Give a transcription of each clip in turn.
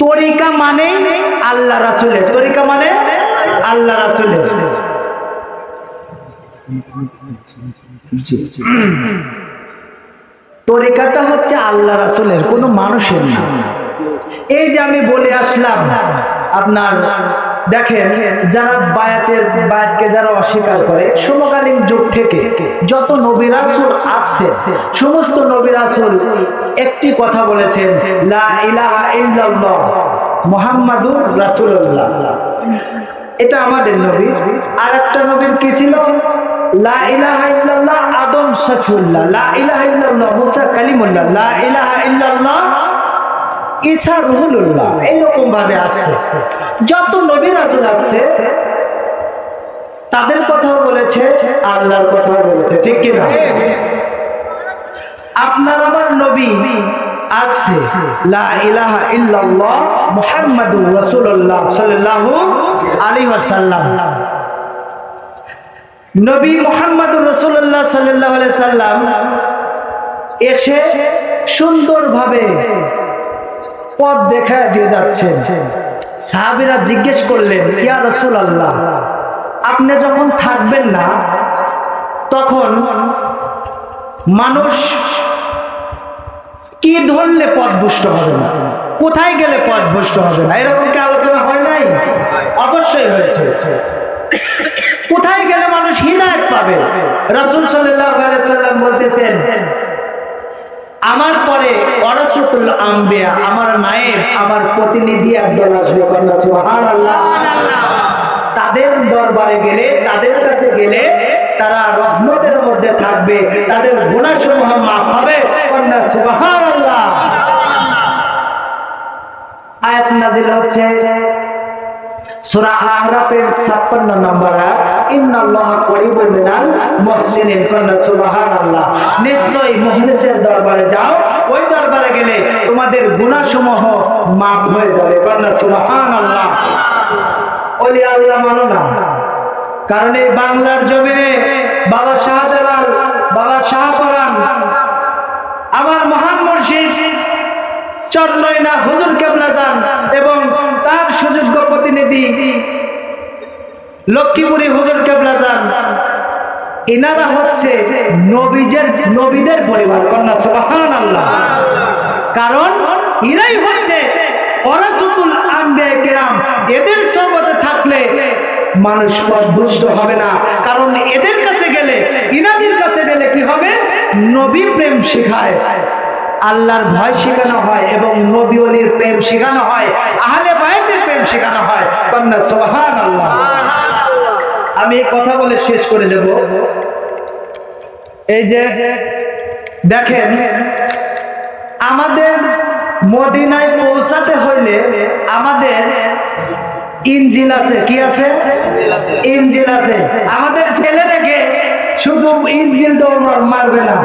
তরিকা মানে আল্লাহ রাসূলের, তরিকা মানে আল্লাহ রাসূলের। তরিকাটা হচ্ছে আল্লাহ রাসূলের, কোনো মানুষের না। এই যে আমি বলে আসলাম, আপনার দেখেন যারা বায়াতকে যারা অস্বীকার করে, সমকালীন যুগ থেকে যত নবী রাসূল আসছে, সমস্ত নবী রাসূল একটি কথা বলেছেন, লা ইলাহা ইল্লাল্লাহ মুহাম্মাদুর রাসূলুল্লাহ। এটা আমাদের নবী। আর একটা নবীর কি ছিল? লা ইলাহা ইল্লাল্লাহ আদম সফিউল্লাহ, লা ইলাহা ইল্লাল্লাহ মুসা কালিমুল্লাহ, লা ইলাহা ইল্লাল্লাহ ঈসা রুহুল্লাহ। এরকম ভাবে আসছে। যত নবী রাসূল আছে তাদের কথাও বলেছে, আল্লাহর কথাও বলেছে, ঠিক কি না? আপনার আমার নবী আছে লা ইলাহা ইল্লাল্লাহ মুহাম্মাদুর রাসূলুল্লাহ সাল্লাল্লাহু আলাইহি ওয়াসাল্লাম। নবী মুহাম্মাদুর রাসূলুল্লাহ সাল্লাল্লাহু আলাইহি সাল্লাম এসে সুন্দরভাবে পথ দেখায় দিয়ে যাচ্ছেন। সাহাবীরা জিজ্ঞেস করলেন, ইয়া রাসূলুল্লাহ, আপনি যখন থাকবেন না তখন মানুষ কি ধরলে পথভ্রষ্ট হবে না, কোথায় গেলে পথভ্রষ্ট হবে না? এরকম কি আলোচনা হয় নাই? অবশ্যই হয়েছে। কোথায় গেলে মানুষ হিদায়াত পাবে? রাসূল সাল্লাল্লাহু আলাইহি সাল্লাম বলতেছেন, আমার পরে ওয়ারাসাতুল আম্বিয়া, আমার নায়েব, আমার প্রতিনিধি একদল আসবে, সুবহানাল্লাহ। তাদের দরবারে গেলে, তাদের কাছে গেলে তারা রহমতের মধ্যে থাকবে, তাদের গুনাহসমূহ মাফ হবে, সুবহানাল্লাহ। আয়াত নাযিল হচ্ছে সূরা আহরাফের 56 নম্বর আয়াত, ইন্নাল্লাহা করিবুম মিনাল মুহসিনিন, সুবহানাল্লাহ। নিশ্চয়ই মুখলিসের দরবারে যাও, ওই দরবারে গেলে তোমাদের গুনাহসমূহ মাফ হয়ে যাবে, সুবহানাল্লাহ। ওলি আল্লাহ মানো না, কারণ এই বাংলার জমিনে বাবা শাহজালাল, বাবা শাহপরান, আমার মহান মুর্শিদ চরনয়না হুজুর কেবলা যান এবং তার সুযোগ্য প্রতিনিধি লক্ষ্মীপুরী হুজুর কেবলা যান, এনারা হচ্ছে নবীদের পরিবার, কন্যা, সুবহানাল্লাহ। কারণ এরাই হচ্ছে ওয়ারাসাতুল আম্বিয়া কিরাম। এদের সোহবতে থাকলে মানুষ পথভ্রষ্ট হবে না, কারণ এদের কাছে গেলে, ইনাদের কাছে গেলে কি হবে? নবী প্রেম শেখায়, আল্লাহর ভয় শেখানো হয় এবং নবী ওলির প্রেম শেখানো হয়, আহলে বায়তের প্রেম শেখানো হয়, সুবহানাল্লাহ। আমি এই কথা বলে শেষ করে দেব। এই যে দেখেন, আমাদের মদিনায় পৌঁছাতে হইলে আমাদের ইনজিল আছে, কি আছে? ইনজিল আছে। আমাদের ফেলে রেখে শুধু ইনজিল দৌড় মারবে না,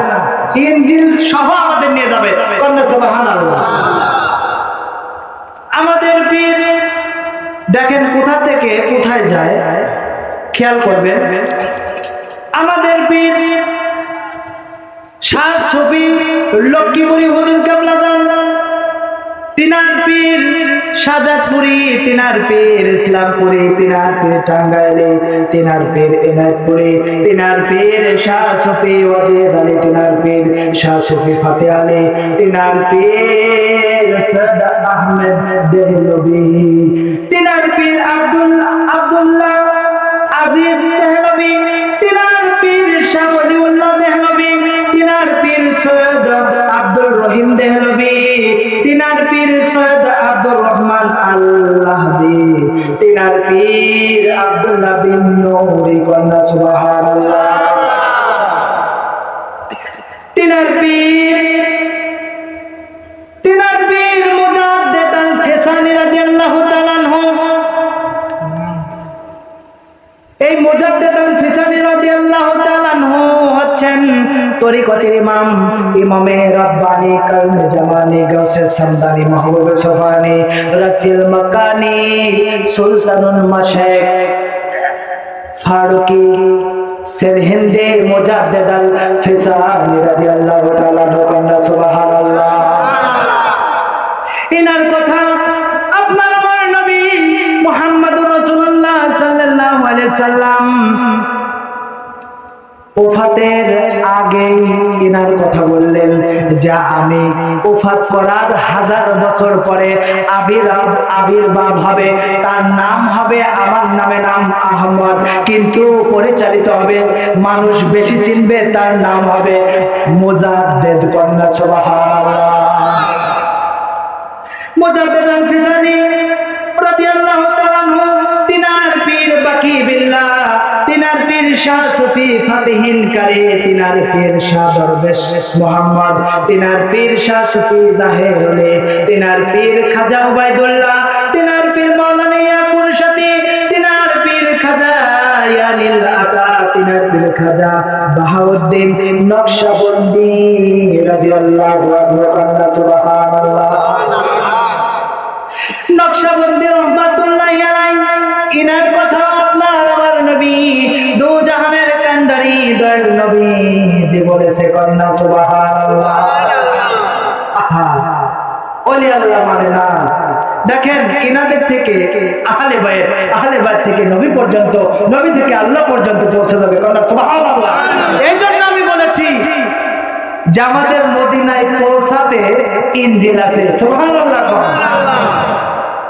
ইনজিল সহ আমাদের নিয়ে যাবে, সুবহানাল্লাহ। আমাদের পীর দেখেন কোথা থেকে কোথায় যায়, খেয়াল করবেন। আমাদের পীর শাহ সুফি লক্ষ্মীপুরী হুজুর কেবলা যান, তিনার পীর সাজাদপুরি, তিনার পীর ইসলামপুরি, তিনার পীর টাঙ্গাইলে, তিনার পীর এনায়তপুরি, তিনার পীর শাহ সুফি ওয়াজিদ আলী, তিনার পীর শাহ সুফি ফাতে আলী, তিনার পীর সৈয়দ আহমেদ দেহলভী, তিনার পীর আব্দুল্লাহ আজিজ দেহলভী, তিনার পীর শাহ ওলিউল্লাহ দেহলভী, তিনার পীর সৈয়দ আব্দুর রহিম দেহলভী, তিনার পীর সৈয়দ আব্দুর রহমান আল্লাহদি, তিনার পীর আব্দুল্লাহ বিন নূরি, কন্যা, সুবহানাল্লাহ। তিনার পীর মুজাদ্দিদ আল ফিসানি রাদিয়াল্লাহু তাআলা আনহু। এই মুজাদ্দিদ আল ফিসানি রাদিয়াল্লাহু তাআলা আনহু হচ্ছেন তরিকতের ইমাম, ইমামে রাব্বানি, কালমে জামানি, গাউসে সামদানি, মাহবুবে সুবহানি, রাফিল মাকানি, সুলতানুল মাশায়েখ, ফারুকি, সেরহিন্দে মুজাদ্দিদ আল ফিসানি রাদিয়াল্লাহু তাআলা আনহু, সুবহানাল্লাহ। ইনার কথা আপনার আমার নবী মুহাম্মদুর রাসূলুল্লাহ সাল্লাল্লাহু আলাইহি সাল্লাম ওফাতের আগেই ইনার কথা বললেন, যা আমি ওফাত করার 1000 বছর পরে আবির্ভাব হবে, তার নাম হবে আমার নামে নাম আহমদ, কিন্তু পরিচালিত হবে, মানুষ বেশি চিনবে, তার নাম হবে মুজাদ্দেদ। কন্যা সুবহানাল্লাহ। মুজাদ্দেদ আল-ফিসানি রাদিয়াল্লাহু তাআলা আনহু, তিনার পীর বাকি বিল্লাহ, তিনার পীর শাহ সুফি ফাতিহিন কারি, তিনার পীর শাহ দরবেশ মোহাম্মদ, তিনার পীর শাহ সুফি জাহের হলে, তিনার পীর খাজা উবাইদুল্লাহ, তিনার পীর মাওলানা ইয়াকুর শাতি, তিনার পীর খাজা ইয়ানিল আতা, তিনার পীর খাজা বাহাউদ্দিন নকশবন্দি রাদিয়াল্লাহু আনহু। সুবহানাল্লাহ। নকশবন্দি রহমাতুল্লাহি আলাইহি, ইনার কথা আপনার আমার নবী দু জাহানের কান্ডারি দয়াল নবী যে বলেছে। কন্যা সুবহানাল্লাহ। আহা, ওলি আল্লাহ মানে না। দেখেন ইনাদের থেকে আহলে বাইত থেকে নবী পর্যন্ত, নবী থেকে আল্লাহ পর্যন্ত পৌঁছে যাবে। কন্যা সুবহানাল্লাহ। এই জন্য আমি বলেছি যে আমাদের মদিনায় পৌঁছাতে ইনজিল আছে। সুবহানাল্লাহ।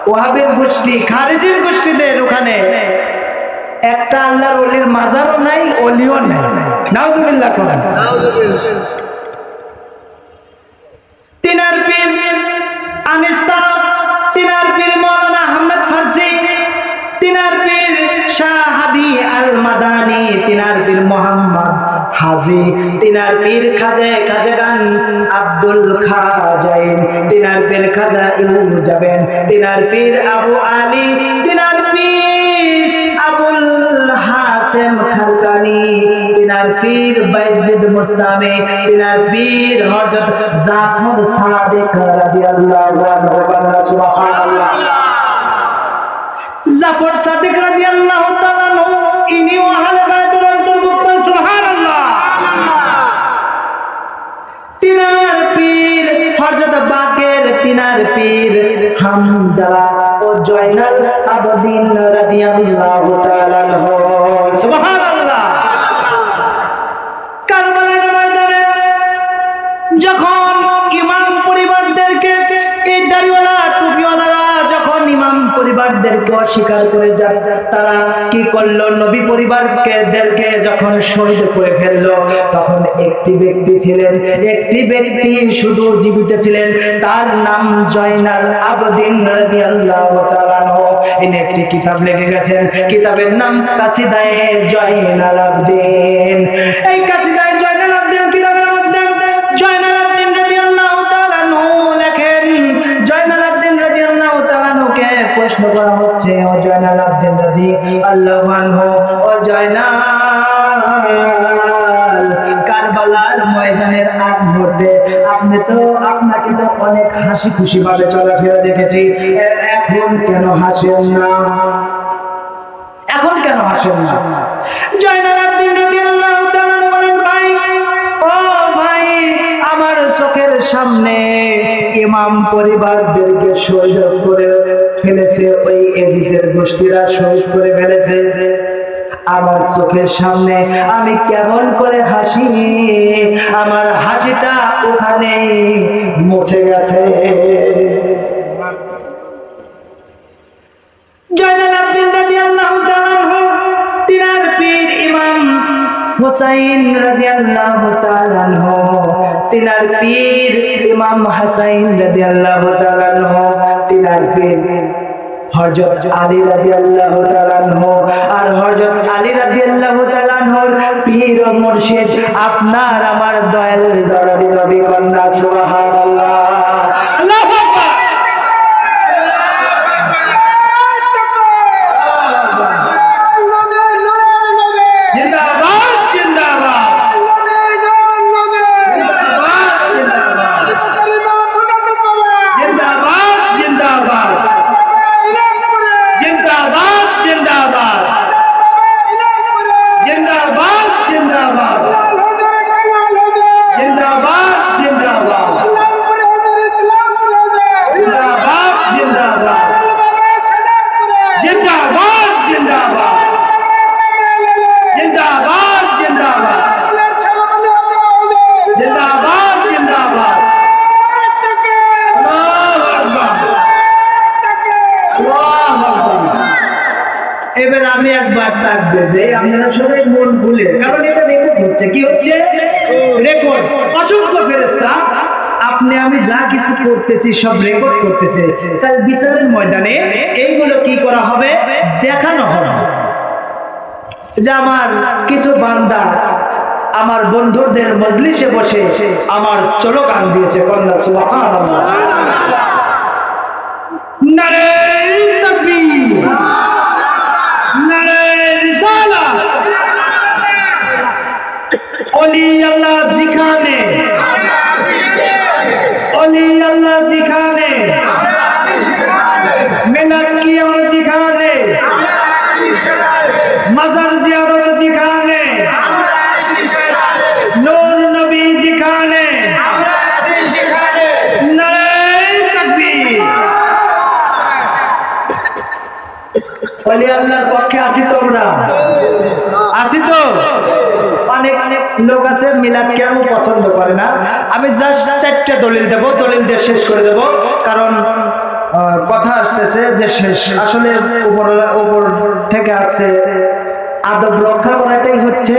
ওয়াহাবের গোষ্ঠী, খারিজির গোষ্ঠীদের ওখানে একটা আল্লাহর ওলির মাজারও নাই, ওলিও নাই। নাউজুবিল্লাহ। তিনার পীর আনিস্তা, তিনার পীর মাওলানা আহমদ ফারসি, তিনার পীর শাহ হাদি আল মাদানী, তিনার পীর মোহাম্মদ হাজি, তিনার পীর খাজাগান আব্দুল খাজাইন, তিনার পীর খাজা ইউজাবেন, তিনার পীর আবু আলী, তিনার পীর আবুল হাসেম খালকানি, তিনার পীর বাইজিদ মুস্তামি, তিনার পীর হযরত জাফর সাদিক রাদিয়াল্লাহু আনহু। সুবহানাল্লাহ। জাফর সাদিক রাদিয়াল্লাহু তাআলা আনহু ইনিও আহলে বাইতের অন্তর্ভুক্ত। সুবহানাল্লাহ। তিনার পীর হযরত বাকের, তিনার পীর হামজা ও জয়নাল আবেদিন রাদিয়াল্লাহু তাআলা আনহু। সুবহানাল্লাহ। কারবালার ময়দানে যখন ইমাম পরিবারদেরকে, এই দাড়িওয়ালা টুপিওয়ালারা যখন ইমাম পরিবারদেরকে অস্বীকার করে যায়, তারা কি করলো? নবী পরিবারদেরকে যখন শহীদ করে ফেললো, তখন একটি ব্যক্তি ছিলেন, একটি ব্যক্তি শুধু জীবিত ছিলেন, তার নাম জয়নাল আবেদিন রাদিয়াল্লাহু তাআলা আনহু। ইনি একটি কিতাব লিখে গেছেন, কিতাবের নাম কাসিদায়ে জয়নাল আবেদিন। এই কাসিদায়ে জয়নাল আবেদিন কিতাবের মধ্যে জয়নাল আবেদিন রাদিয়াল্লাহু তাআলা আনহু লেখেন, জয়নাল আবেদিন রাদিয়াল্লাহু তাআলা আনহুকে প্রশ্ন করা হচ্ছে, ও জয়নাল আবেদিন রাদিয়াল্লাহু আনহু, ও জয়নাল, কারবালার ময়দানের আগ মুহূর্তে আপনাকে তো অনেক হাসি খুশি ভাবে চলাফেরা দেখেছি, এখন কেন হাসেন না? এখন কেন হাসেন না? জয়নাল আবেদিন রাদিয়াল্লাহু তাআলা বলেন, ভাই, ও ভাই, আমার চোখের সামনে ইমাম পরিবারদেরকে শহীদ করে ফেলেছে, ওই এজিদের গোষ্ঠীরা শহীদ করে ফেলেছে। আমার চোখের সামনে আমি কেমন করে হাসি, আমার হাসিটা ওখানে মুছে গেছে। জয়নাল আবেদিন রাদিয়াল্লাহু তাআলা আনহু, তিনার পীর ইমাম হুসাইন রাদিয়াল্লাহু তাআলা আনহু, তিনার পীর ইমাম হাসাইন রাদিয়াল্লাহু তাআলা আনহু, তিনার পীর হযরত আলী রাদিয়াল্লাহু তাআলা আনহু, আর হযরত আলী রাদিয়াল্লাহু তাআলা আনহুর পীর ও মুর্শিদ আপনার আমার দয়াল দরদি নবী। কন্যা সুবহানাল্লাহ। আল্লাহু আকবার। জিন্দাবাদ, জিন্দাবাদ, জিন্দাবাদ, জিন্দাবাদ, জিন্দাবাদ, জিন্দাবাদ, জিন্দাবাদ, জিন্দাবাদ, জিন্দাবাদ, জিন্দাবাদ, আমি একবার তাক দেই, আপনারা সবাই মন খুলে, কারণ এটা রেকর্ড হচ্ছে। কি হচ্ছে? রেকর্ড। অসংখ্য ফেরেশতা আপনি আমি যা কিছু করতেছি সব রেকর্ড করতেছে। তাই বিচারের ময়দানে এইগুলো কি করা হবে? দেখানো হবে যে আমার কিছু বান্দা আমার বন্ধুদের মজলিসে বসে আমার চলো গান দিয়েছে। কন্যা সুবহানাল্লাহ, নারে তাকবীর, নারে রিসালাত। ওলি আল্লাহ যেখানে, ওলি আল্লাহ যেখানে, মিলাদ কিয়াম যেখানে, মাজার জিয়ারত যেখানে, নূর নবী যেখানে, নারে তাকবীর। ওলি আল্লাহর পক্ষে আছি তোমরা? আছি তো? অনেক অনেক লোক আছে মিলাদ কেন পছন্দ করে না। আমি জাস্ট 4টা দলিল দেব, দলিল দিয়ে শেষ করে দেব, কারণ কথা আসতেছে যে শেষ। আসলে উপর থেকে আসছে আদব রক্ষা করাটাই হচ্ছে,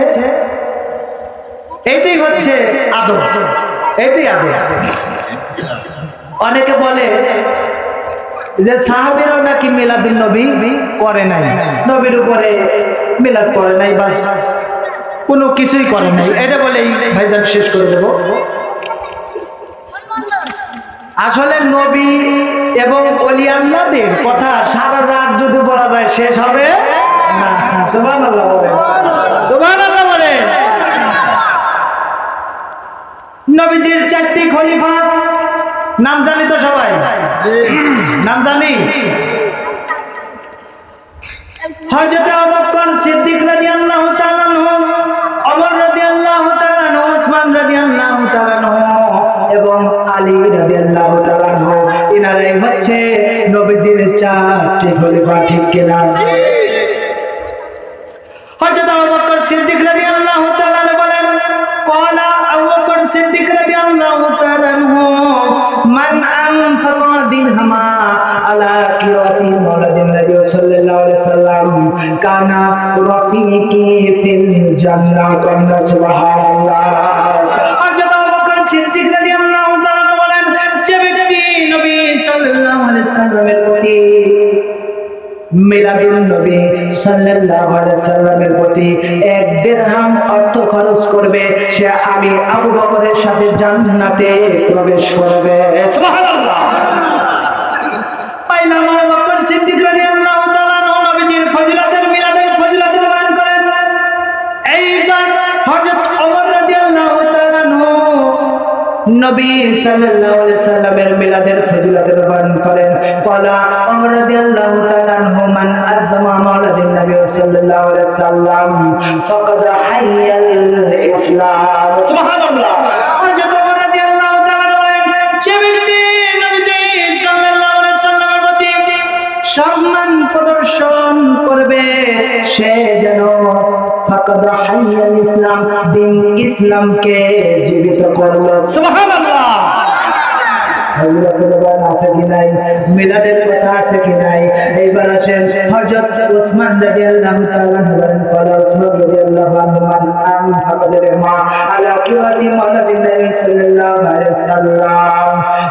এটাই হচ্ছে আদব, এটাই আদব। অনেকে বলে যে সাহাবীরাও নাকি মিলাদুন নবী করে নাই, নবীর উপরে মিলাদ করে নাই, বাস কোনো কিছুই করে নাই, এটা বলেই ভাইজান শেষ করে দেব। আসলে নবী এবং ওলি আল্লাহদের কথা সারা রাত যদি বলা যায় শেষ হবে না। সুবহানাল্লাহ বলেন, সুবহানাল্লাহ বলেন। নবীজির 4টি খলিফা নাম জানি তো সবাই? নাম জানি? হযরত আবু বকর সিদ্দিক রাদিয়াল্লাহু তাআলা আনহু, ওমর রাদিয়াল্লাহু তাআলা আনহু, ওসমান রাদিয়াল্লাহু তাআলা আনহু এবং আলী রাদিয়াল্লাহু তাআলা আনহু। এনারাই হচ্ছে নবীজির 4টি খলিফা, ঠিক কি না? হযরত আবু বকর সিদ্দিক রাদিয়াল্লাহু তাআলা আনহু বলেন, ক্বালা আবু বকর সিদ্দিক রাদিয়াল্লাহু তাআলা আনহু, মান আনফাকা দিরহামা আলা কিরাতি মাওলাদিন নবী সাল্লাল্লাহু আলাইহি ওয়াসাল্লাম কানা রাফিকি ফিল জান্নাহ। কান্না সুবহানাল্লাহ। হযরত আবু বকর সিদ্দিক রাদিয়াল্লাহু তাআলা বলেন, যে ব্যক্তি নবী সাল্লাল্লাহু আলাইহি ওয়াসাল্লামের প্রতি, মিলাদুন নবী সাল্লাল্লাহু আলাইহি ওয়াসাল্লামের প্রতি 1 দিরহাম অর্থ খরচ করবে, সে আমি আবু বকরের সাথে জান্নাতে প্রবেশ করবে। সুবহানাল্লাহ। পাইলাম আবু বকর সিদ্দিক রাদিয়াল্লাহু তাআলা নবীজির ফজিলতের, মিলাদের ফজিলতের বয়ান করেন। এইবার হযরত ওমর রাদিয়াল্লাহু তাআলা নবী সাল্লাল্লাহু আলাইহি ওয়াসাল্লামের মিলাদের ফজিলতের বয়ান করেন। ক্বালা ওমর রাদিয়াল্লাহু তাআলা আনহু, মান আযমা মাওলাদিন নবী সাল্লাল্লাহু আলাইহি ওয়াসাল্লাম ফাকাদ হাইয়াল ইসলাম। সুবহানাল্লাহ। হযরত ওমর রাদিয়াল্লাহু তাআলা বলেন, যে ব্যক্তি নবীজি সাল্লাল্লাহু আলাইহি ওয়াসাল্লামের প্রতি সম্মান প্রদর্শন করবে, সে যেন ফাকাদ হাইয়াল ইসলাম, দিন ইসলামকে জীবিত করলো। সুবহানাল্লাহ। আছে কি নাই? মিলাদের কথা আছে কি নাই? এইবার আসেন হযরত ওসমান রাদিয়াল্লাহু তাআলা বলেন, ক্বালা ওসমান রাদিয়াল্লাহু আনহু, মান আনফাকা দিরহামা আলা কিরাতি মাওলাদিন নবী সাল্লাল্লাহু আলাইহি ওয়াসাল্লাম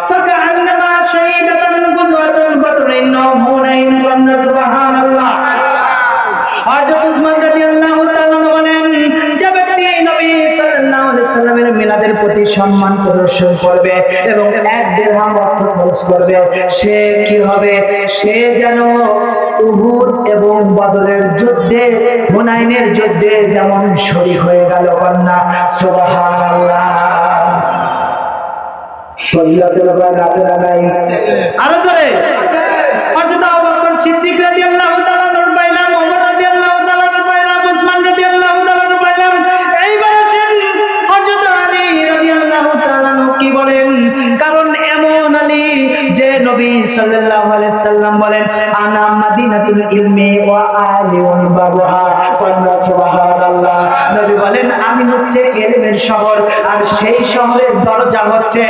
ফাকান্নামা শাহীদাতান গুজওয়াতুল বদরিন হুনাইন। কান্না সুবহানাল্লাহ। হযরত ওসমান রাদিয়াল্লাহু তাআলা বলেন, যে ব্যক্তি নবী সাল্লাল্লাহু আলাইহি ওয়াসাল্লামের মিলাদের প্রতি সম্মান প্রদর্শন করবে এবং 1 দিরহাম অর্থ খরচ করবে, সে কি হবে? সে যেন উহুদ এবং বদরের যুদ্ধে, হুনাইনের যুদ্ধে যেমন শরীক হয়ে গেল। কন্যা সুবহানাল্লাহ। ফজিলতের বয়ান আছে না নাই? আরো জোরে। হযরত আবু বকর সিদ্দিক রাদিয়াল্লাহু তাআলা পাইলাম, ওমর রাদিয়াল্লাহু তাআলা পাইলাম, ওসমান রাদিয়াল্লাহু তাআলা পাইলাম। এইবার আসেন হযরত আলী রাদিয়াল্লাহু তাআলা কি বলেন? কারণ এমন আলী যে নবী সাল্লাল্লাহু আলাইহি ওয়াসাল্লাম বলেন, আনা মাদিনাতুল ইলমি ওয়া আলিউন বাবুহা। কন্যা সুবহানাল্লাহ। নবী বলেন, আমি হচ্ছে ইলমের শহর, আর সেই শহরের দরজা হচ্ছে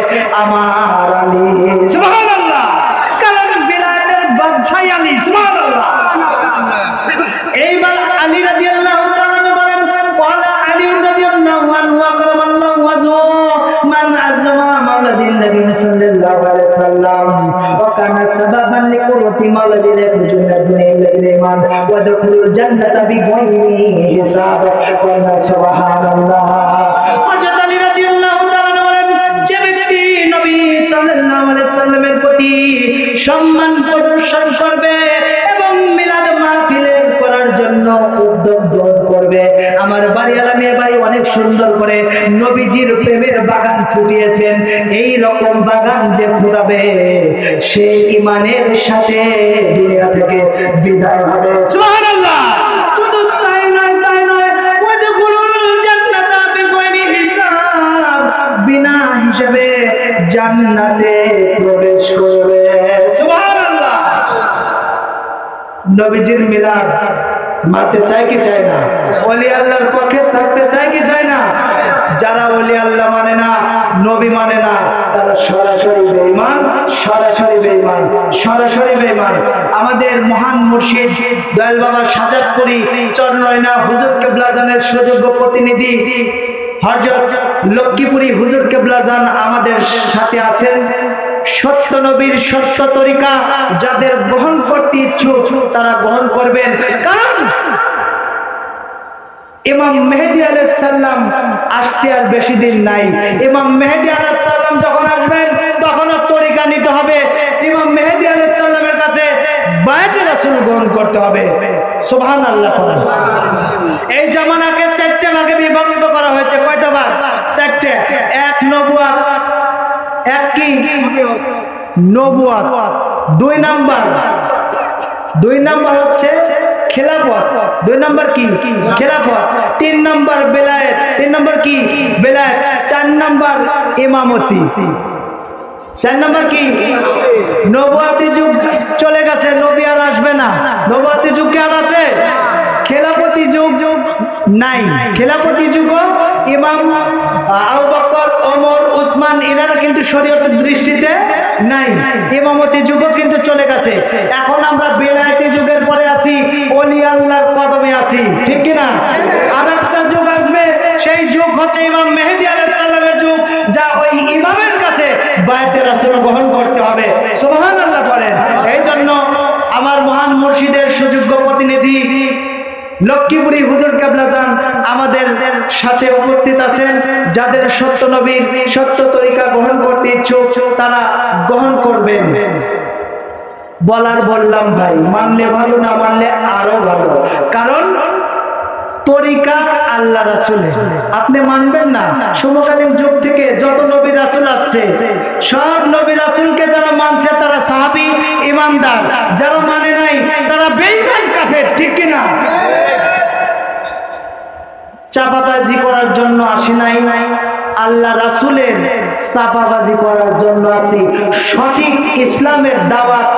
আমার আলী। সুবহানাল্লাহ। কারণ বিলায়েতের বাদশাহ আলী। সুবহানাল্লাহ। এইবার কানা সাবাবান লিকুরতি মাওলাদিনা কুজুনা দুনিয়া ইমান ওয়া দুখুলুল জান্নাতা বিগাইরি হিসাব ওয়া সুবহানাল্লাহ। হযরত আলী রাদিয়াল্লাহু তাআলা বলেন, যে ব্যক্তি নবী সাল্লাল্লাহু আলাইহি ওয়াসাল্লামের প্রতি সম্মান প্রদর্শন করবে এবং মিলাদ মাহফিলে করার জন্য উদ্যোগ গ্রহণ করবে, আমার বাড়িওয়ালা মেয়ে বাড়ি অনেক সুন্দর করে নবীজির প্রেমের বাগান ফুটিয়েছেন, এই রকম বাগান যে ফুটাবে সে ঈমানের সাথে দুনিয়া থেকে বিদায় হবে। সুবহানাল্লাহ। শুধু তাই নয় ওয়াদখুলুল জান্নাতা বিগাইরি হিসাব, বিনা হিসাবে জান্নাতে প্রবেশ করবে। সুবহানাল্লাহ। নবীজির মিলাদ মানতে চাই কি চাই না? ওলি আল্লাহর পক্ষে থাকতে চাই কি চাই না? যারা ওলি আল্লাহ মানে না, নবী মানে না, তারা সরাসরি বেঈমান, সরাসরি বেঈমান, সরাসরি বেঈমান। আমাদের মহান মুর্শিদ দয়াল বাবা সাজাদপুরি চরনয়না হুজুর কেবলা জানের সুযোগ্য প্রতিনিধি হযরত লক্ষ্মীপুরি হুজুর কেবলা জান আমাদের সাথে আছেন। সত্য নবীর সত্য তরিকা যাদের গ্রহণ করতে ইচ্ছুক তারা গ্রহণ করবেন, কারণ ইমাম মেহেদী আলাইহিস সালাম আসতে আর বেশি দিন নাই। ইমাম মেহেদী আলাইহিস সালাম যখন আসবেন তখন তরিকা নিতে হবে, ইমাম মেহেদী আলাইহিস সালামের কাছে বায়াতে রাসূল গ্রহণ করতে হবে। সুবহানাল্লাহ। এই জামানাকে চারটি ভাগে বিভক্ত করা হয়েছে। কয়টা ভাগ? চারটে। এক নবুয়াত, এক কি নবুয়াত, দুই নাম্বার হচ্ছে খেলাফত, দুই নাম্বার কি খেলাফত, তিন নাম্বার বেলায়েত, তিন নাম্বার কি বেলায়েত, চার নাম্বার ইমামতি, চার নাম্বার কি নবুয়াতি যুগ চলে গেছে, নবী আর আসবে না। নবুয়াতি যুগ কি আর আছে? খেলাফতি যুগ নাই। খেলাফতি যুগ ইমাম আবু বকর, ওমর, উসমান এনারা কিন্তু শরীয়তের দৃষ্টিতে নাই। ইমামতি যুগও কিন্তু চলে গেছে। এখন আমরা বেলায়েতি যুগের পরে আছি, ওলি আল্লাহর কদমে আছি, ঠিক কি না? আর একটা যুগ আসবে, সেই যুগ হচ্ছে ইমাম মেহেদী আলাইহিস সালামের যুগ, যা ওই ইমামের কাছে বায়াতে রাসূল গ্রহণ করতে হবে। সুবহানাল্লাহ বলেন। এই জন্য আমার মহান মুর্শিদের সুযোগ্য প্রতিনিধি লক্ষ্মীপুরি হুজুর কেবলা জান আমাদের সাথে উপস্থিত আছেন। যাদের সত্য নবীর সত্য তরিকা গ্রহণ করতে ইচ্ছুক তারা গ্রহণ করবেন। বললাম ভাই, মানলে ভালো, না মানলে আরো ভালো, কারণ তরিকা আল্লাহ রাসূলের, আপনি মানবেন না। সমকালীন যুগ থেকে যত নবী রাসূল আছে, সব নবী রাসূলকে যারা মানছে তারা সাহাবী ঈমানদার, যারা মানে নাই তারা বেঈমান কাফের, ঠিক কি না? চাপাবাজি করার জন্য আসি নাই, আল্লাহ রাসূলের চাপাবাজি করার জন্য আসি। সঠিক ইসলামের দাওয়াত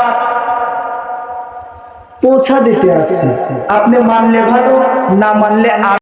পৌঁছা দিতে আসছি। আপনি মানলে ভালো, না মানলে